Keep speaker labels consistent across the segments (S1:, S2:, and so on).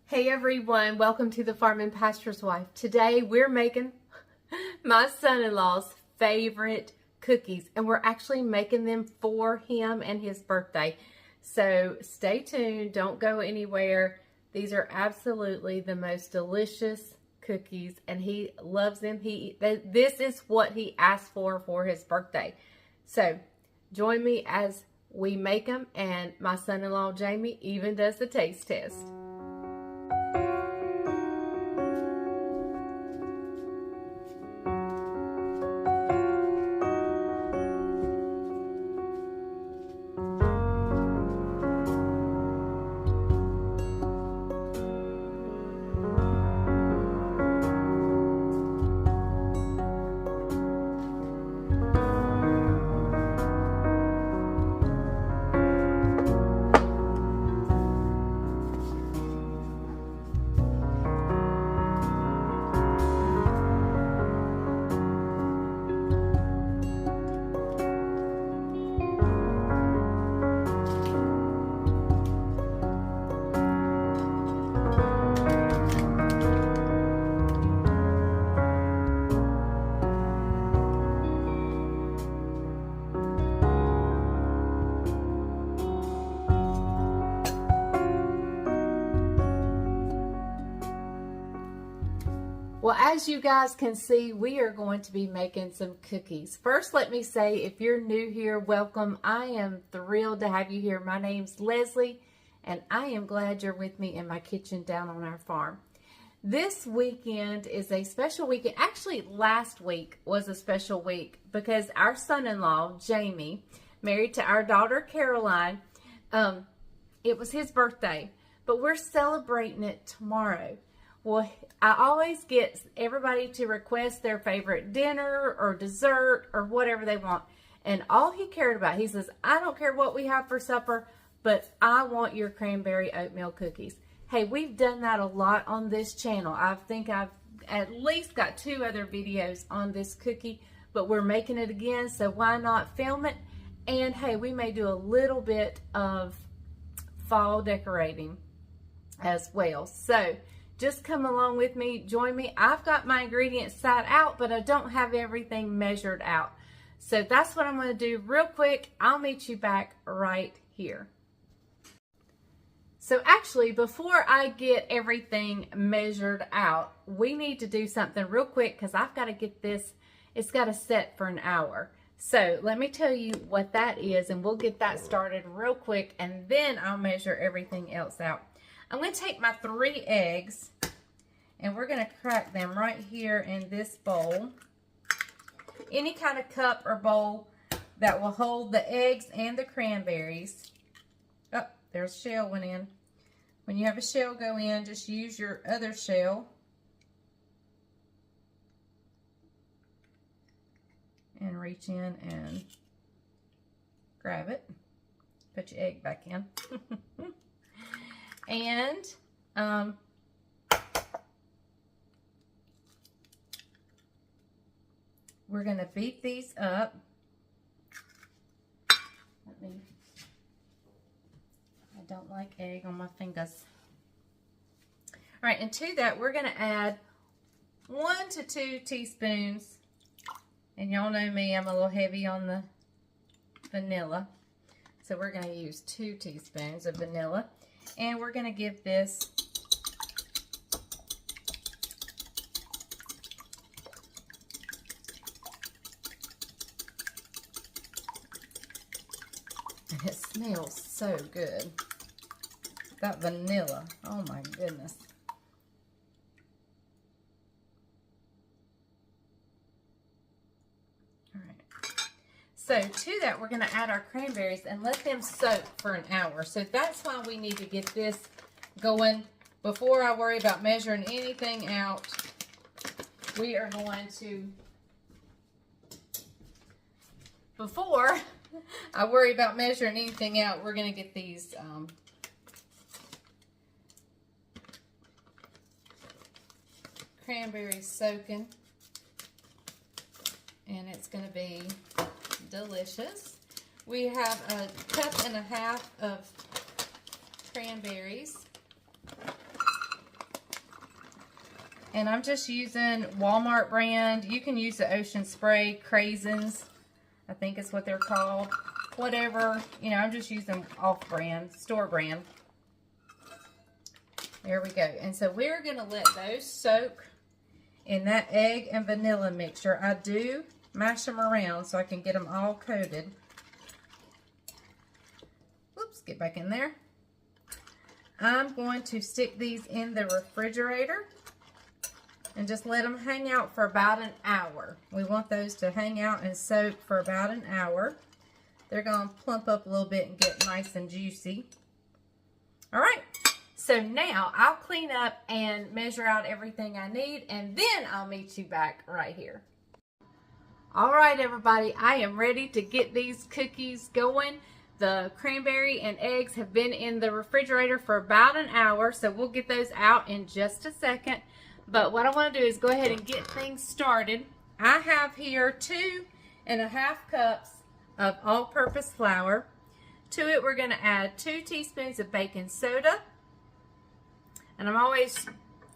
S1: Hey everyone, welcome to the Farm and Pastor's Wife. Today we're making my son-in-law's favorite cookies, and we're actually making them for him and his birthday. So stay tuned, don't go anywhere. These are absolutely the most delicious cookies and he loves them. This is what he asked for his birthday. So join me as we make them, and my son-in-law Jamie even does the taste test. Well, as you guys can see, we are going to be making some cookies. First, let me say, if you're new here, welcome. I am thrilled to have you here. My name's Leslie, and I am glad you're with me in my kitchen down on our farm. This weekend is a special weekend. Actually, last week was a special week because our son-in-law, Jamie, married to our daughter, Caroline, it was his birthday, but we're celebrating it tomorrow. Well, I always get everybody to request their favorite dinner or dessert or whatever they want. And all he cared about, he says, I don't care what we have for supper, but I want your cranberry oatmeal cookies. Hey, we've done that a lot on this channel. I think I've at least got 2 other videos on this cookie, but we're making it again, so why not film it? And hey, we may do a little bit of fall decorating as well. So just come along with me, join me. I've got my ingredients set out, but I don't have everything measured out. So that's what I'm going to do real quick. I'll meet you back right here. So actually, before I get everything measured out, we need to do something real quick because I've got to get this, it's got to set for an hour. So let me tell you what that is, and we'll get that started real quick, and then I'll measure everything else out. I'm going to take my 3 eggs, and we're going to crack them right here in this bowl. Any kind of cup or bowl that will hold the eggs and the cranberries. Oh, there's a shell went in. When you have a shell go in, just use your other shell. And reach in and grab it. Put your egg back in. And we're going to beat these up. I don't like egg on my fingers. All right, and to that, we're going to add 1 to 2 teaspoons. And y'all know me, I'm a little heavy on the vanilla. So we're going to use 2 teaspoons of vanilla. And we're going to give this and it smells so good. That vanilla, oh my goodness. All right. So to that, we're going to add our cranberries and let them soak for an hour. So that's why we need to get this going before I worry about measuring anything out. We are going to, before I worry about measuring anything out, we're going to get these cranberries soaking. And it's going to be delicious. We have a 1.5 cups of cranberries. And I'm just using Walmart brand. You can use the Ocean Spray Craisins, I think is what they're called. Whatever, you know, I'm just using off brand, store brand. There we go. And so we're going to let those soak in that egg and vanilla mixture. I do mash them around so I can get them all coated. Oops, get back in there. I'm going to stick these in the refrigerator and just let them hang out for about an hour. We want those to hang out and soak for about an hour. They're going to plump up a little bit and get nice and juicy. All right. So now I'll clean up and measure out everything I need, and then I'll meet you back right here. All right, everybody, I am ready to get these cookies going. The cranberry and eggs have been in the refrigerator for about an hour, so we'll get those out in just a second. But what I want to do is go ahead and get things started. I have here 2.5 cups of all-purpose flour. To it, we're going to add 2 teaspoons of baking soda. And I'm always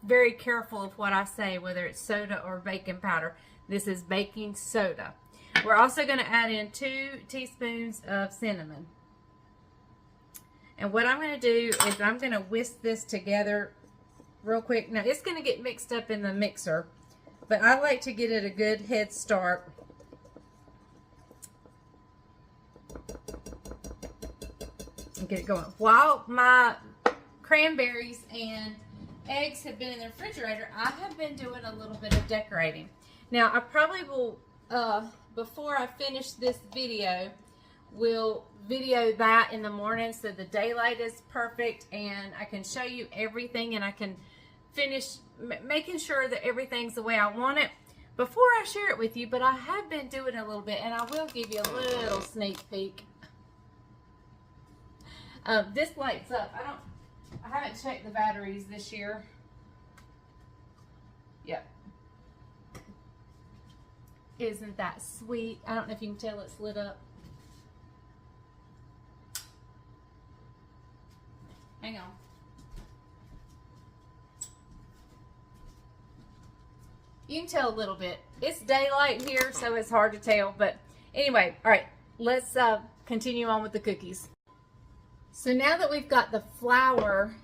S1: very careful of what I say, whether it's soda or baking powder. This is baking soda. We're also going to add in 2 teaspoons of cinnamon. And what I'm going to do is I'm going to whisk this together real quick. Now, it's going to get mixed up in the mixer, but I like to get it a good head start. And get it going. While my cranberries and eggs have been in the refrigerator, I have been doing a little bit of decorating. Now, I probably will, before I finish this video, will video that in the morning so the daylight is perfect and I can show you everything and I can finish making sure that everything's the way I want it before I share it with you. But I have been doing a little bit, and I will give you a little sneak peek. This lights up. I haven't checked the batteries this year. Yep. Isn't that sweet? I don't know if you can tell it's lit up. Hang on. You can tell a little bit. It's daylight here, so it's hard to tell. But anyway, all right, let's continue on with the cookies. So now that we've got the flour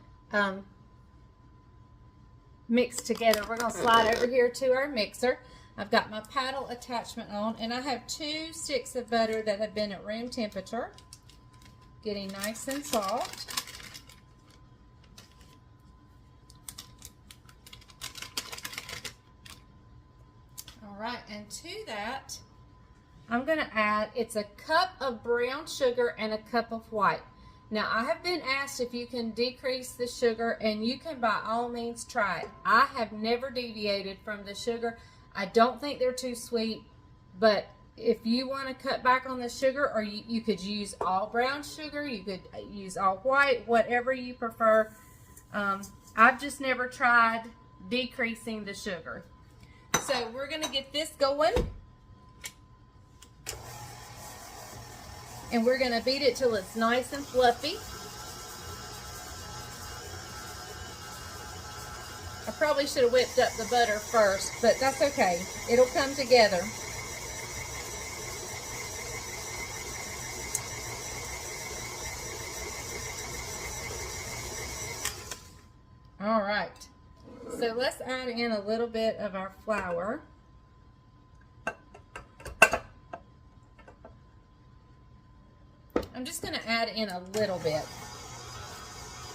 S1: mixed together, we're going to slide over here to our mixer. I've got my paddle attachment on, and I have 2 sticks of butter that have been at room temperature, getting nice and soft. All right, and to that, I'm going to add, it's a cup of brown sugar and a cup of white. Now, I have been asked if you can decrease the sugar, and you can by all means try it. I have never deviated from the sugar. I don't think they're too sweet, but if you want to cut back on the sugar, or you could use all brown sugar, you could use all white, whatever you prefer. I've just never tried decreasing the sugar. So we're going to get this going. And we're going to beat it till it's nice and fluffy. I probably should have whipped up the butter first, but that's okay. It'll come together. All right. So let's add in a little bit of our flour. I'm just going to add in a little bit.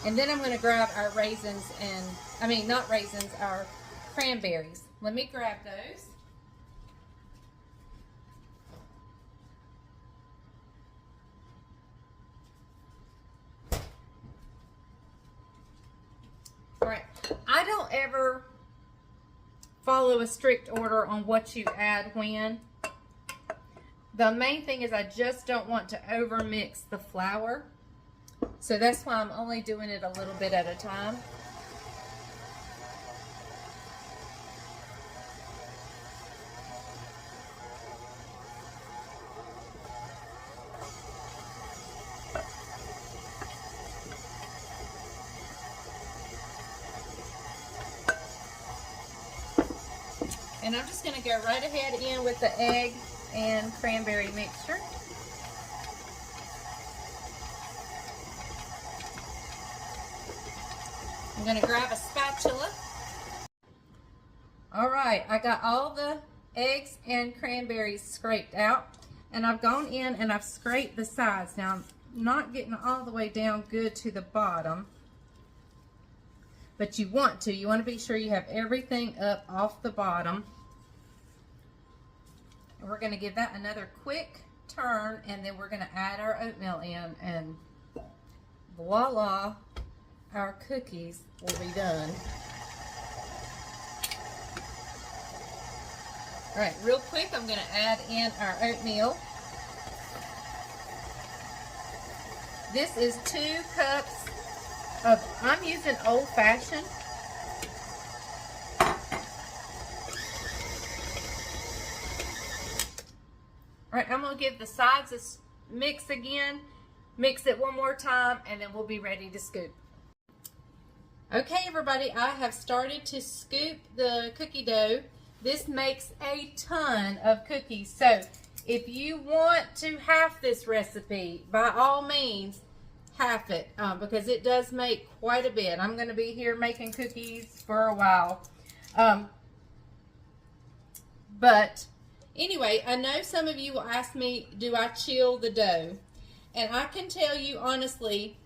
S1: And then I'm going to grab our raisins and, not raisins, our cranberries. Let me grab those. All right. I don't ever follow a strict order on what you add when. The main thing is I just don't want to over mix the flour. So that's why I'm only doing it a little bit at a time. And I'm just going to go right ahead in with the egg and cranberry mixture. I'm going to grab a spatula. Alright, I got all the eggs and cranberries scraped out. And I've gone in and I've scraped the sides. Now, I'm not getting all the way down good to the bottom. But you want to. You want to be sure you have everything up off the bottom. And we're going to give that another quick turn. And then we're going to add our oatmeal in. And voila, our cookies will be done. All right, real quick, I'm going to add in our oatmeal. This is 2 cups of, I'm using Old Fashioned. All right, I'm going to give the sides a mix again, mix it one more time, and then we'll be ready to scoop. Okay, everybody, I have started to scoop the cookie dough. This makes a ton of cookies. So if you want to half this recipe, by all means, half it, because it does make quite a bit. I'm going to be here making cookies for a while. But anyway, I know some of you will ask me, do I chill the dough? And I can tell you honestly,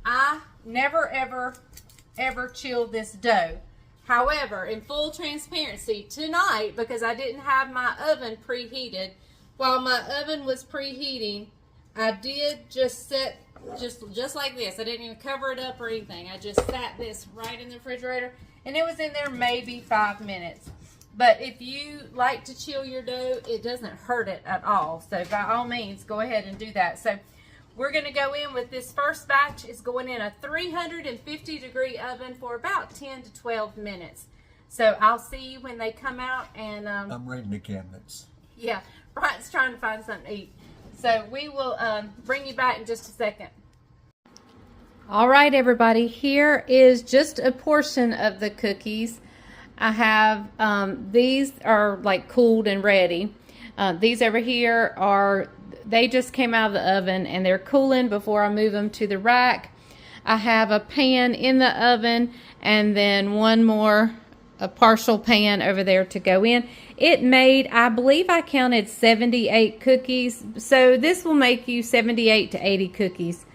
S1: I never, ever chilled this dough. However, in full transparency, tonight, because I didn't have my oven preheated, while my oven was preheating, I did just set, just like this. I didn't even cover it up or anything. I just sat this right in the refrigerator, and it was in there maybe 5 minutes. But if you like to chill your dough, it doesn't hurt it at all. So by all means, go ahead and do that. So we're going to go in with this first batch. It's going in a 350-degree oven for about 10 to 12 minutes. So I'll see you when they come out. And
S2: I'm raiding the cabinets.
S1: Yeah, Brian's trying to find something to eat. So we will bring you back in just a second. All right, everybody. Here is just a portion of the cookies. I have, these are like cooled and ready. These over here are, they just came out of the oven and they're cooling before I move them to the rack. I have a pan in the oven and then one more, a partial pan over there to go in. It made, I believe I counted 78 cookies. So this will make you 78 to 80 cookies.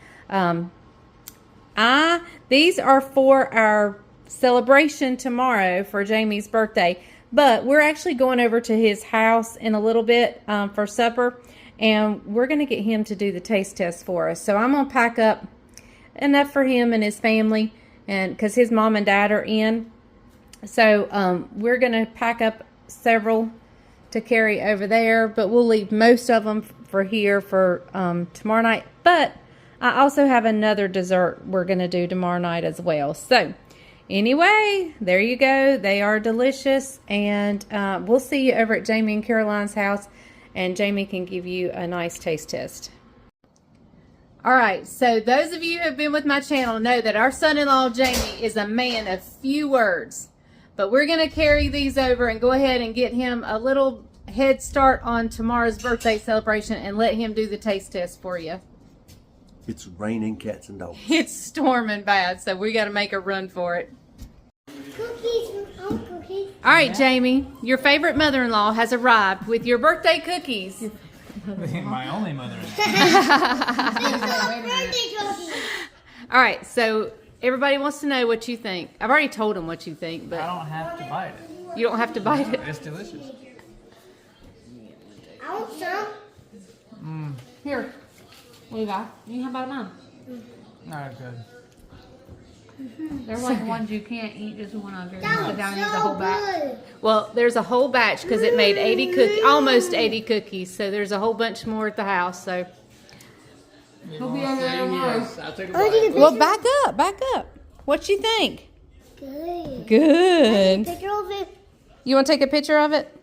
S1: These are for our celebration tomorrow for Jamie's birthday. But we're actually going over to his house in a little bit for supper. And we're going to get him to do the taste test for us. So I'm going to pack up enough for him and his family, and because his mom and dad are in. So we're going to pack up several to carry over there. But we'll leave most of them for here for tomorrow night. But I also have another dessert we're going to do tomorrow night as well. So anyway, there you go. They are delicious. And we'll see you over at Jamie and Caroline's house. And Jamie can give you a nice taste test. All right, so those of you who have been with my channel know that our son-in-law, Jamie, is a man of few words. But we're going to carry these over and go ahead and get him a little head start on tomorrow's birthday celebration and let him do the taste test for you.
S2: It's raining cats and dogs.
S1: It's storming bad, so we got to make a run for it.
S3: Cookies, cookies.
S1: All right, Jamie, your favorite mother-in-law has arrived with your birthday cookies.
S4: My only mother-in-law.
S3: Birthday cookies.
S1: All right, so everybody wants to know what you think. I've already told them what you think, but
S4: I don't have to bite it.
S1: you don't have to bite it.
S4: It's delicious.
S3: I want some.
S1: Here, what do you got? You have about mine.
S4: Not good.
S5: They're like the ones you can't eat, just one of them.
S3: That
S5: Sit down and
S3: was
S5: eat the
S3: so
S5: whole batch.
S3: good.
S1: Well, there's a whole batch because it made 80 cookies, almost 80 cookies. So there's a whole bunch more at the house. So,
S5: He'll be over there tomorrow.
S4: I'll take a
S3: I need a
S1: well,
S3: picture.
S1: back up. What you think?
S3: Good.
S1: Good.
S3: Picture of it.
S1: You want to take a picture of it?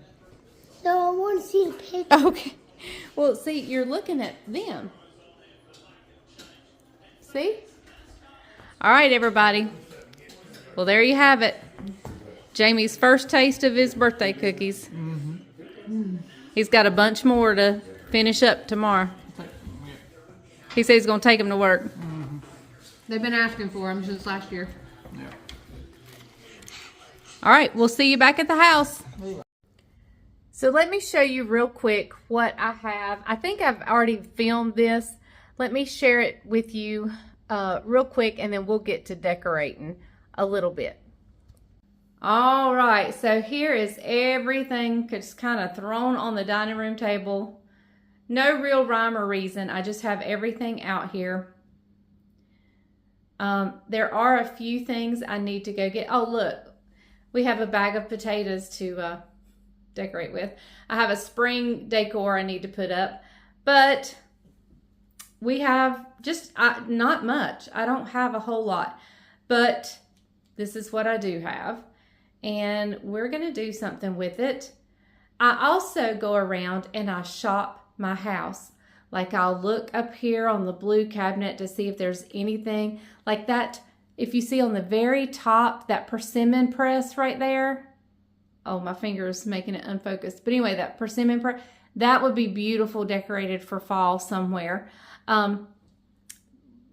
S3: No, I want to see the picture.
S1: Okay. Well, see, you're looking at them. See? All right, everybody. Well, there you have it. Jamie's first taste of his birthday cookies. He's got a bunch more to finish up tomorrow. He says he's going to take them to work.
S5: They've been asking for them since last year.
S4: Yeah.
S1: All right, we'll see you back at the house. So let me show you real quick what I have. I think I've already filmed this. Let me share it with you real quick, and then we'll get to decorating a little bit. All right, so here is everything just kind of thrown on the dining room table. No real rhyme or reason. I just have everything out here. There are a few things I need to go get. Oh, look, we have a bag of potatoes to decorate with. I have a spring decor I need to put up, but we have just not much. I don't have a whole lot, but this is what I do have, and we're going to do something with it. I also go around and I shop my house. Like I'll look up here on the blue cabinet to see if there's anything like that. If you see on the very top, that persimmon press right there. Oh, my finger is making it unfocused. But anyway, that persimmon press, that would be beautiful decorated for fall somewhere.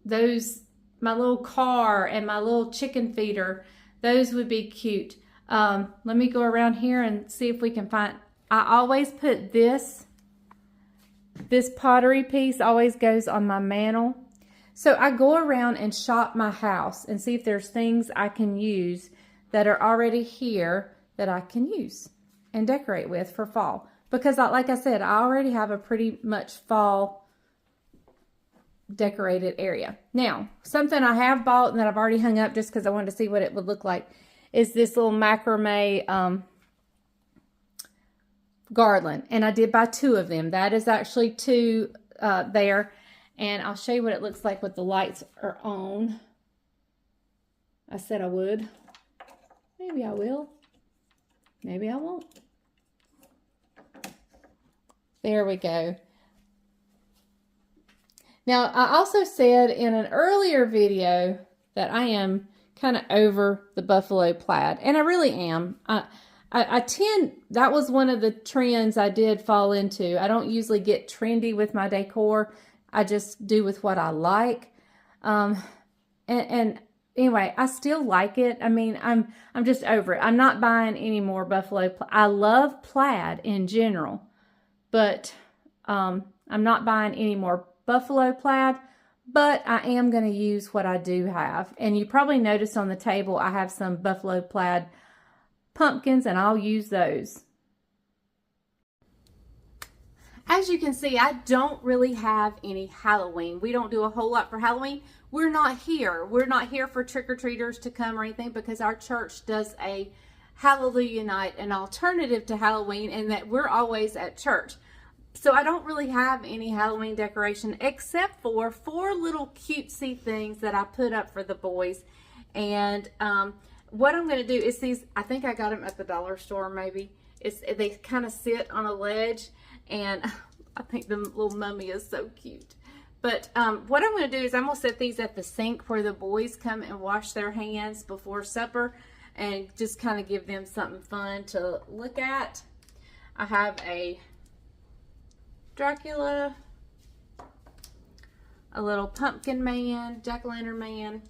S1: Those, my little car and my little chicken feeder, those would be cute. Let me go around here and see if we can find, I always put this pottery piece always goes on my mantle. So I go around and shop my house and see if there's things I can use that are already here that I can use and decorate with for fall. Because like I said, I already have a pretty much fall decorated area. Now, something I have bought and that I've already hung up just because I wanted to see what it would look like is this little macrame garland, and I did buy 2 of them. That is actually 2 there, and I'll show you what it looks like with the lights are on. I said I would. Maybe I will. Maybe I won't. There we go. Now, I also said in an earlier video that I am kind of over the buffalo plaid, and I really am. I tend, that was one of the trends I did fall into. I don't usually get trendy with my decor. I just do with what I like. And anyway, I still like it. I mean, I'm just over it. I'm not buying any more buffalo plaid. I love plaid in general, but I'm not buying any more buffalo plaid, but I am going to use what I do have. And you probably noticed on the table, I have some buffalo plaid pumpkins, and I'll use those. As you can see, I don't really have any Halloween. We don't do a whole lot for Halloween. We're not here. We're not here for trick-or-treaters to come or anything, because our church does a Hallelujah night, an alternative to Halloween, and that we're always at church. So I don't really have any Halloween decoration except for 4 little cutesy things that I put up for the boys. And what I'm going to do is these, I think I got them at the dollar store maybe. They kind of sit on a ledge, and I think the little mummy is so cute. But what I'm going to do is I'm going to set these at the sink where the boys come and wash their hands before supper, and just kind of give them something fun to look at. I have a Dracula, a little pumpkin man, jack-o'-lantern man,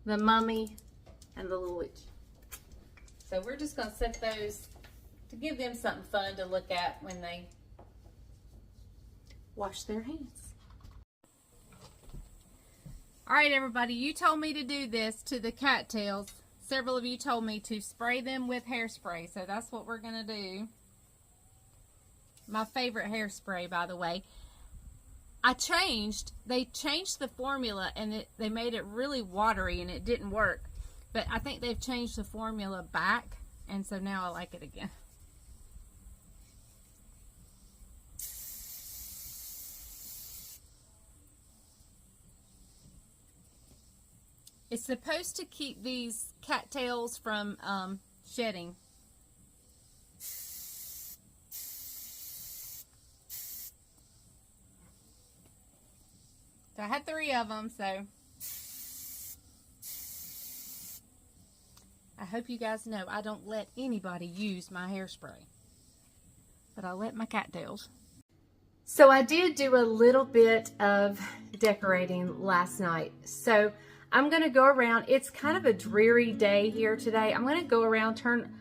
S1: the mummy, and the little witch. So we're just going to set those to give them something fun to look at when they wash their hands. All right, everybody, you told me to do this to the cattails. Several of you told me to spray them with hairspray, so that's what we're going to do. My favorite hairspray, by the way. They changed the formula, and they made it really watery, and it didn't work. But I think they've changed the formula back, and so now I like it again. It's supposed to keep these cattails from shedding. So I had 3 of them, so I hope you guys know I don't let anybody use my hairspray, but I let my cattails. So I did do a little bit of decorating last night. So I'm going to go around. It's kind of a dreary day here today. I'm going to go around, turn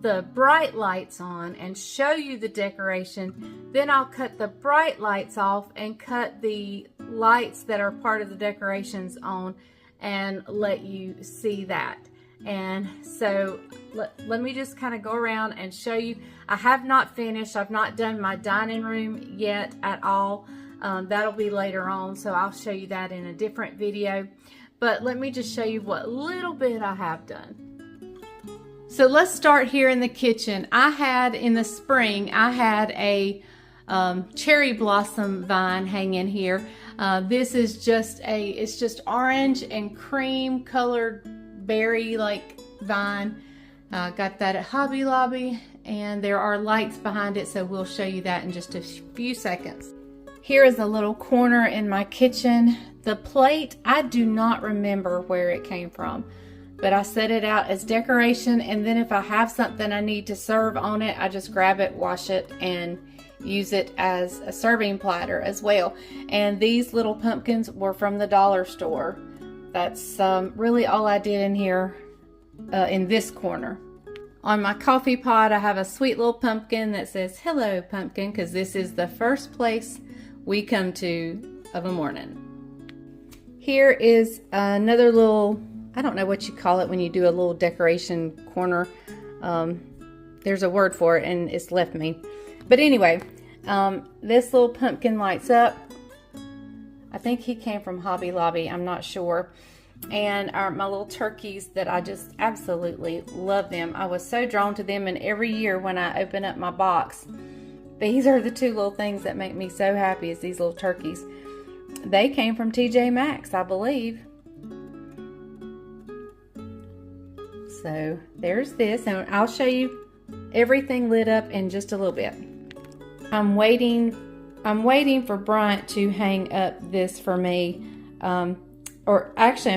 S1: the bright lights on and show you the decoration. Then I'll cut the bright lights off and cut the lights that are part of the decorations on and let you see that. And so let me just kind of go around and show you. I have not finished. I've not done my dining room yet at all. That'll be later on, so I'll show you that in a different video. But let me just show you what little bit I have done. So let's start here in the kitchen. In the spring, I had a cherry blossom vine hanging here. This is it's just orange and cream colored berry like vine. Got that at Hobby Lobby, and there are lights behind it, so we'll show you that in just a few seconds. Here is a little corner in my kitchen. The plate, I do not remember where it came from, but I set it out as decoration, and then if I have something I need to serve on it, I just grab it, wash it, and use it as a serving platter as well. And these little pumpkins were from the dollar store. That's really all I did in here in this corner. On my coffee pot, I have a sweet little pumpkin that says, "Hello, pumpkin," because this is the first place we come to of a morning. Here is another little, I don't know what you call it when you do a little decoration corner. There's a word for it and it's left me. But anyway, this little pumpkin lights up. I think he came from Hobby Lobby, I'm not sure. And my little turkeys that I just absolutely love them. I was so drawn to them, and every year when I open up my box, these are the two little things that make me so happy, is these little turkeys. They came from TJ Maxx, I believe. So there's this, and I'll show you everything lit up in just a little bit. I'm waiting for Bryant to hang up this for me. Or actually,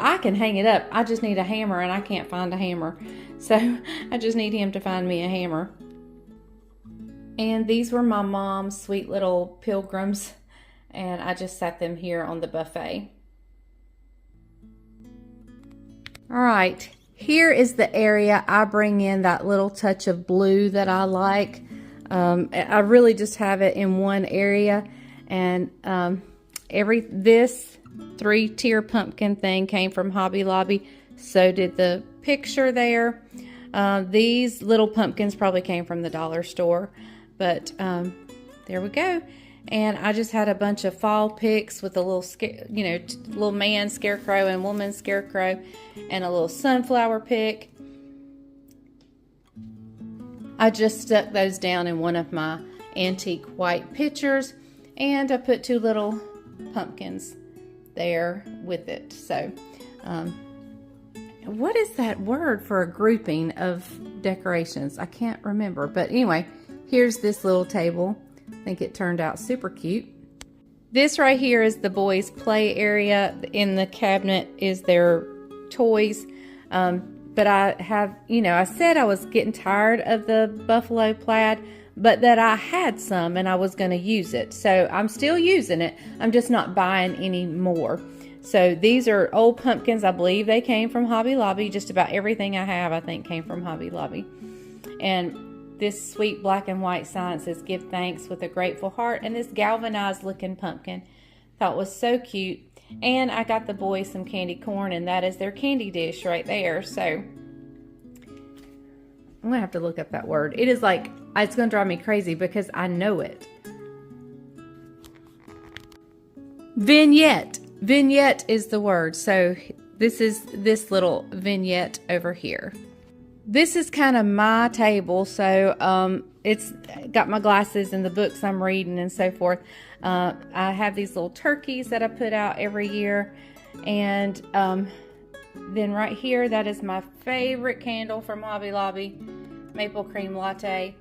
S1: I can hang it up. I just need a hammer, and I can't find a hammer. So I just need him to find me a hammer. And these were my mom's sweet little pilgrims, and I just set them here on the buffet. All right, here is the area I bring in that little touch of blue that I like. I really just have it in one area, and this 3-tier pumpkin thing came from Hobby Lobby. So did the picture there. These little pumpkins probably came from the dollar store, but there we go. And I just had a bunch of fall picks with a little, little man scarecrow and woman scarecrow, and a little sunflower pick. I just stuck those down in one of my antique white pictures, and I put 2 little pumpkins there with it. So, what is that word for a grouping of decorations? I can't remember, but anyway, here's this little table. I think it turned out super cute. This right here is the boys' play area. In the cabinet is their toys. But I have, I said I was getting tired of the buffalo plaid, but that I had some and I was going to use it. So I'm still using it. I'm just not buying any more. So these are old pumpkins. I believe they came from Hobby Lobby. Just about everything I have, I think, came from Hobby Lobby. And this sweet black and white sign says, "Give thanks with a grateful heart." And this galvanized looking pumpkin, thought was so cute. And I got the boys some candy corn, and that is their candy dish right there. So I'm going to have to look up that word. It is like, it's going to drive me crazy because I know it. Vignette. Vignette is the word. So this is this little vignette over here. This is kind of my table, so it's got my glasses and the books I'm reading and so forth. I have these little turkeys that I put out every year, and then right here, that is my favorite candle from Hobby Lobby, maple cream latte,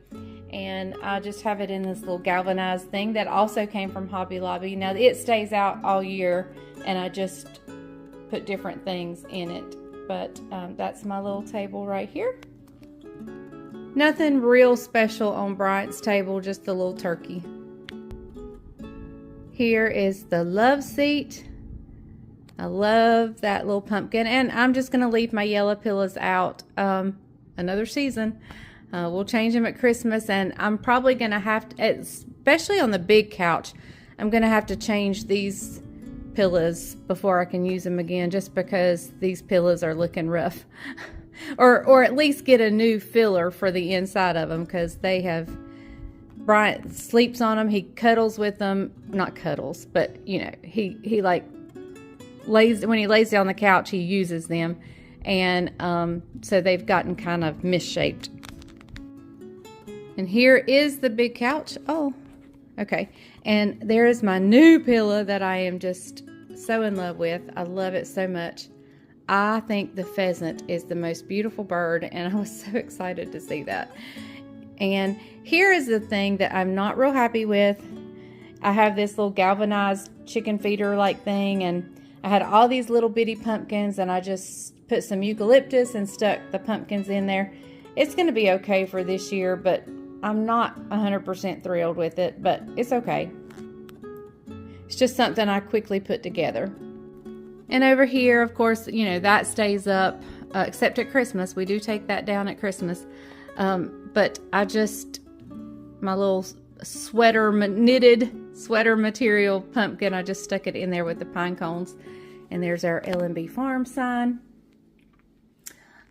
S1: and I just have it in this little galvanized thing that also came from Hobby Lobby. Now it stays out all year, and I just put different things in it but that's my little table right here. Nothing real special on Bryant's table, just the little turkey. Here is the love seat. I love that little pumpkin, and I'm just going to leave my yellow pillows out another season. We'll change them at Christmas, and I'm probably going to have to, especially on the big couch, I'm going to have to change these pillows before I can use them again, just because these pillows are looking rough. or at least get a new filler for the inside of them, because they have, Bryant sleeps on them, he cuddles with them, not cuddles, but you know, he like lays, when he lays down on the couch, he uses them, and so they've gotten kind of misshaped. And here is the big couch. Oh, okay. And there is my new pillow that I am just so in love with. I love it so much. I think the pheasant is the most beautiful bird, and I was so excited to see that. And here is the thing that I'm not real happy with. I have this little galvanized chicken feeder like thing, and I had all these little bitty pumpkins, and I just put some eucalyptus and stuck the pumpkins in there. It's going to be okay for this year, but I'm not 100% thrilled with it, but it's okay. It's just something I quickly put together. And over here, of course, you know, that stays up, except at Christmas. We do take that down at Christmas. But I just, my little sweater, knitted sweater material pumpkin, I just stuck it in there with the pine cones. And there's our L&B Farm sign.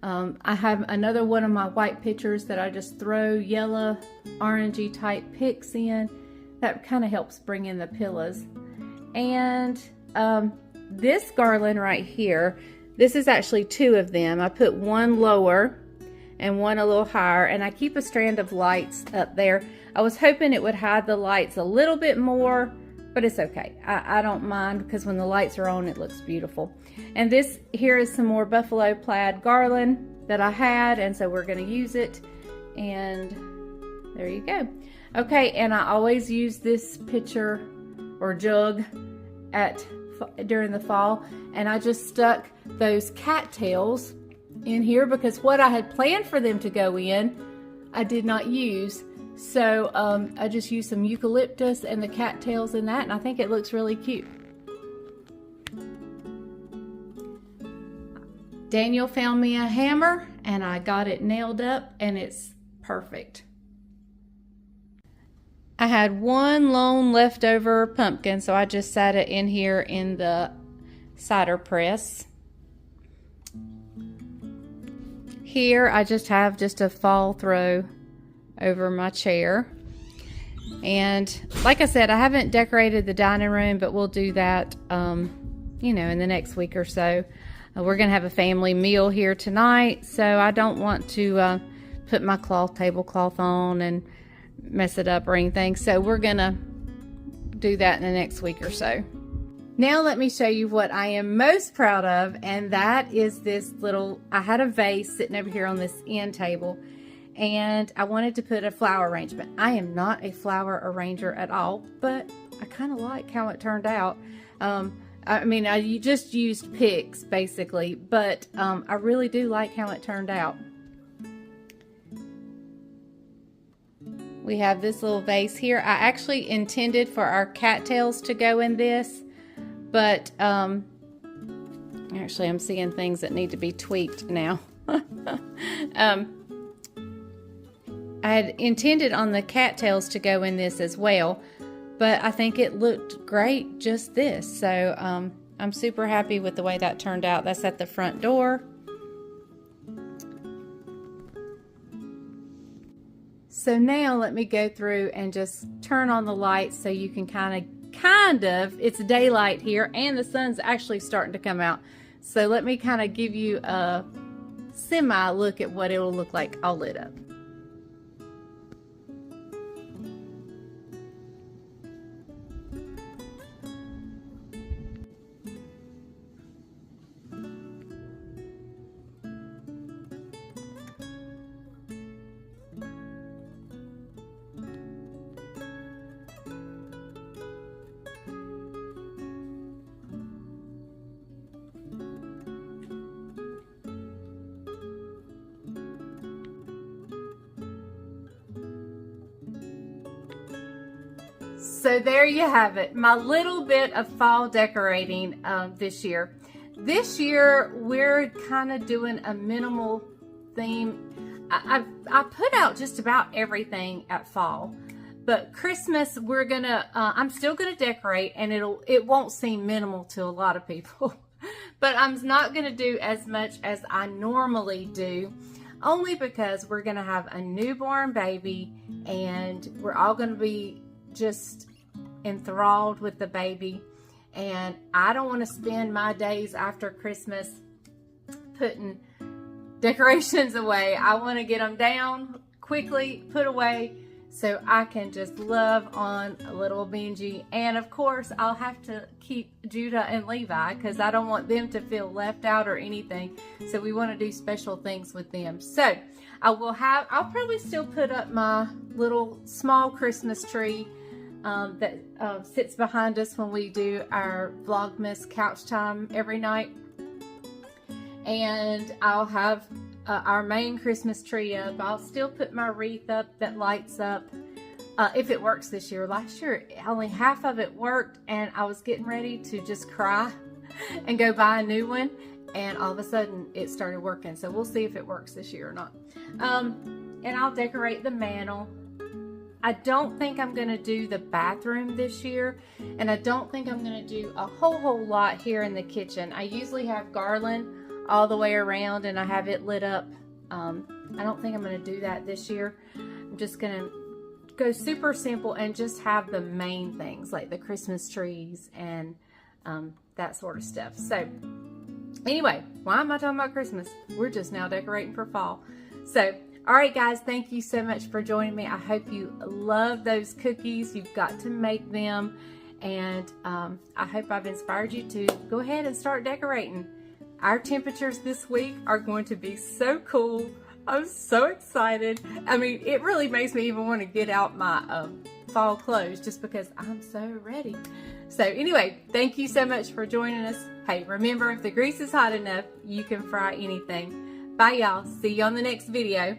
S1: I have another one of my white pictures that I just throw yellow, orangey type picks in. That kind of helps bring in the pillows. And this garland right here, this is actually two of them. I put one lower and one a little higher, and I keep a strand of lights up there. I was hoping it would hide the lights a little bit more, but it's okay. I don't mind, because when the lights are on, it looks beautiful. And this here is some more buffalo plaid garland that I had, and so we're going to use it. And there you go. Okay, and I always use this pitcher or jug during the fall, and I just stuck those cattails in here because what I had planned for them to go in, I did not use. So I just used some eucalyptus and the cattails in that, and I think it looks really cute. Daniel found me a hammer, and I got it nailed up, and it's perfect. I had one lone leftover pumpkin, so I just sat it in here in the cider press. Here I just have a fall throw over my chair. And like I said, I haven't decorated the dining room, but we'll do that, you know, in the next week or so. We're going to have a family meal here tonight, so I don't want to put my tablecloth on and mess it up or anything. So we're going to do that in the next week or so. Now let me show you what I am most proud of, and that is this little, I had a vase sitting over here on this end table, and I wanted to put a flower arrangement. I am not a flower arranger at all, but I kind of like how it turned out. I mean, I just used picks basically, but I really do like how it turned out. We have this little vase here. I actually intended for our cattails to go in this, but actually I'm seeing things that need to be tweaked now. I had intended on the cattails to go in this as well, but I think it looked great just this. So I'm super happy with the way that turned out. That's at the front door. So now let me go through and just turn on the lights so you can kind of, it's daylight here and the sun's actually starting to come out. So let me kind of give you a semi look at what it'll look like all lit up. So there you have it, my little bit of fall decorating this year. This year we're kind of doing a minimal theme. I put out just about everything at fall, but Christmas we're gonna I'm still gonna decorate, and it won't seem minimal to a lot of people. But I'm not gonna do as much as I normally do, only because we're gonna have a newborn baby and we're all gonna be just enthralled with the baby, and I don't want to spend my days after Christmas putting decorations away. I want to get them down quickly, put away, so I can just love on a little Benji. And of course I'll have to keep Judah and Levi because I don't want them to feel left out or anything, so we want to do special things with them. So I'll probably still put up my little small Christmas tree that sits behind us when we do our Vlogmas couch time every night. And I'll have our main Christmas tree up. I'll still put my wreath up that lights up if it works this year. Last year only half of it worked, and I was getting ready to just cry and go buy a new one, and all of a sudden it started working. So we'll see if it works this year or not. And I'll decorate the mantle. I don't think I'm going to do the bathroom this year, and I don't think I'm going to do a whole lot here in the kitchen. I usually have garland all the way around, and I have it lit up. I don't think I'm going to do that this year. I'm just going to go super simple and just have the main things like the Christmas trees and that sort of stuff. So anyway, why am I talking about Christmas? We're just now decorating for fall. So all right, guys, thank you so much for joining me. I hope you love those cookies. You've got to make them, and I hope I've inspired you to go ahead and start decorating. Our temperatures this week are going to be so cool. I'm so excited. I mean, it really makes me even want to get out my fall clothes just because I'm so ready. So anyway, thank you so much for joining us. Hey, remember, if the grease is hot enough, you can fry anything. Bye, y'all. See you on the next video.